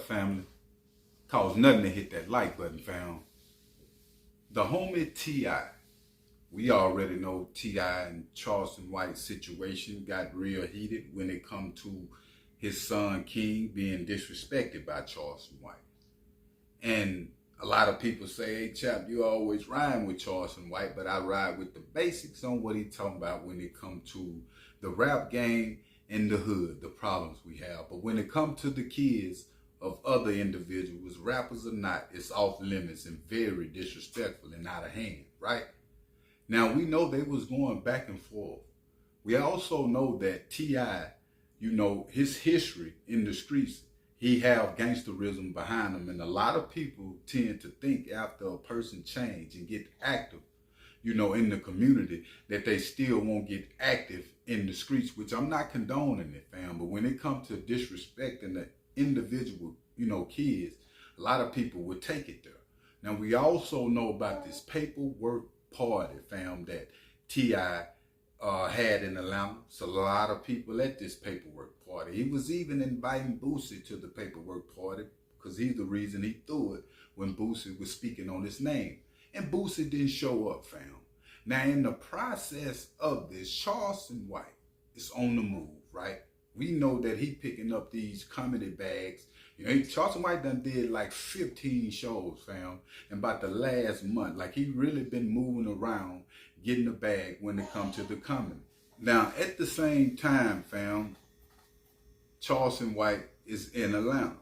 family? Costs nothing to hit that like button, fam. The homie T.I. We already know T.I. and Charleston White's situation got real heated when it come to his son King being disrespected by Charleston White. And a lot of people say, hey, chap, you always rhyme with Charleston White, but I ride with the basics on what he talking about when it come to the rap game in the hood, the problems we have. But when it come to the kids of other individuals, rappers or not, it's off limits and very disrespectful and out of hand, right? Now, we know they was going back and forth. We also know that T.I., his history in the streets, he have gangsterism behind him. And a lot of people tend to think after a person change and get active, in the community, that they still won't get active in the streets, which I'm not condoning it, fam. But when it comes to disrespecting the individual, kids, a lot of people would take it there. Now, we also know about this paperwork party, fam, that T.I. had in Atlanta. So a lot of people at this paperwork party. He was even inviting Boosie to the paperwork party because he's the reason he threw it when Boosie was speaking on his name. And Boosie didn't show up, fam. Now, in the process of this, Charleston White is on the move, right? We know that he picking up these comedy bags. Charleston White done did like 15 shows, fam, in about the last month. Like, he really been moving around, getting a bag when it comes to the comedy. Now, at the same time, fam, Charleston White is in Atlanta.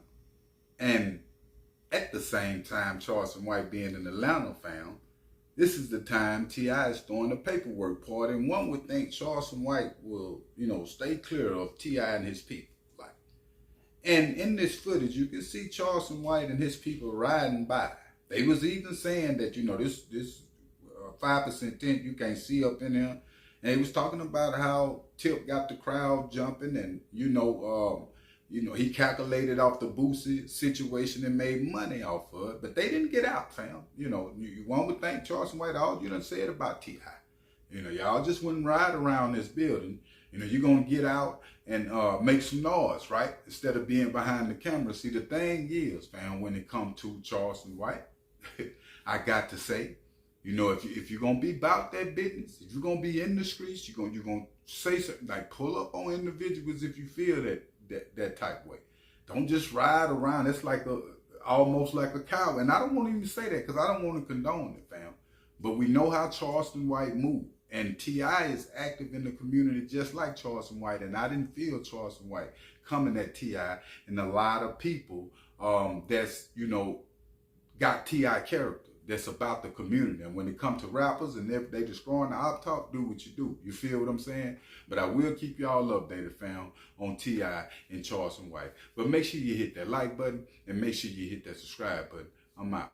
And at the same time, Charleston White being in Atlanta, fam, this is the time T.I. is throwing a paperwork party. And one would think Charleston White will, stay clear of T.I. and his people. And in this footage, you can see Charleston White and his people riding by. They was even saying that, this 5% tent you can't see up in there. And they was talking about how Tip got the crowd jumping and, he calculated off the Boosie situation and made money off of it. But they didn't get out, fam. One would think Charleston White, all you done said about T.I. Y'all just wouldn't ride around this building. You're going to get out and make some noise, right? Instead of being behind the camera. See, the thing is, fam, when it comes to Charleston White, I got to say, if you're going to be about that business, if you're going to be in the streets, you're going to say something, like pull up on individuals if you feel that type way. Don't just ride around. It's like almost like a cow. And I don't want to even say that because I don't want to condone it, fam. But we know how Charleston White moved. And T.I. is active in the community just like Charleston White. And I didn't feel Charleston White coming at T.I. and a lot of people that's, got T.I. character. That's about the community. And when it comes to rappers and if they destroying the op talk, do what you do. You feel what I'm saying? But I will keep y'all updated, fam, on T.I. and Charleston White. But make sure you hit that like button and make sure you hit that subscribe button. I'm out.